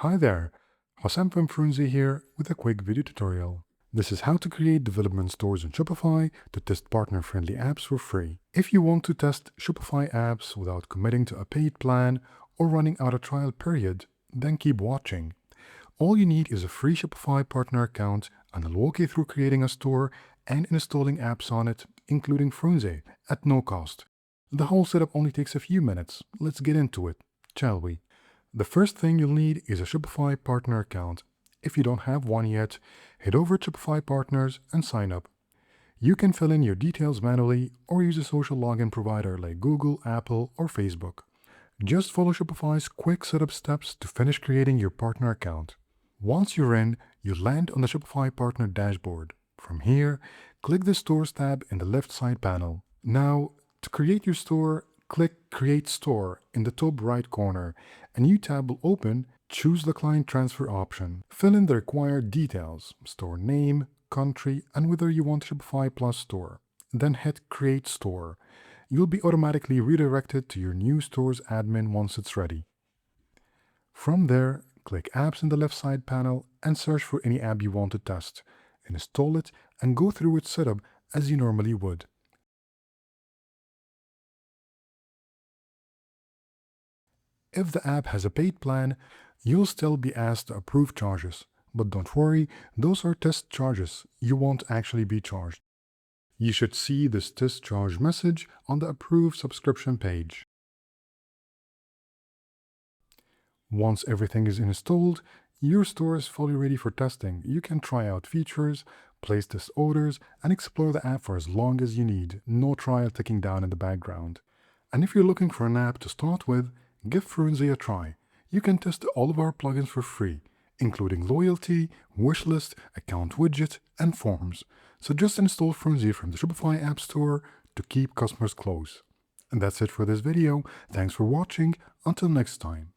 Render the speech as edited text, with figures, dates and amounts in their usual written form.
Hi there, Hossam from Frunze here with a quick video tutorial. This is how to create development stores in Shopify to test partner-friendly apps for free. If you want to test Shopify apps without committing to a paid plan or running out a trial period, then keep watching. All you need is a free Shopify partner account, and I'll walk you through creating a store and installing apps on it, including Frunze, at no cost. The whole setup only takes a few minutes. Let's get into it, shall we? The first thing you'll need is a Shopify partner account. If you don't have one yet, head over to Shopify Partners and sign up. You can fill in your details manually or use a social login provider like Google, Apple, or Facebook. Just follow Shopify's quick setup steps to finish creating your partner account. Once you're in, you land on the Shopify Partner dashboard. From here, click the Stores tab in the left side panel. Now, to create your store, click Create Store in the top right corner. A new tab will open. Choose the client transfer option. Fill in the required details, store name, country, and whether you want Shopify Plus store. Then hit Create Store. You'll be automatically redirected to your new store's admin once it's ready. From there, click Apps in the left side panel and search for any app you want to test. Install it and go through its setup as you normally would. If the app has a paid plan, you'll still be asked to approve charges. But don't worry, those are test charges. You won't actually be charged. You should see this test charge message on the Approve subscription page. Once everything is installed, your store is fully ready for testing. You can try out features, place test orders, and explore the app for as long as you need. No trial ticking down in the background. And if you're looking for an app to start with, give Frunze a try. You can test all of our plugins for free, including Loyalty, Wishlist, Account Widget, and Forms. So just install Frunze from the Shopify App Store to keep customers close. And that's it for this video. Thanks for watching. Until next time.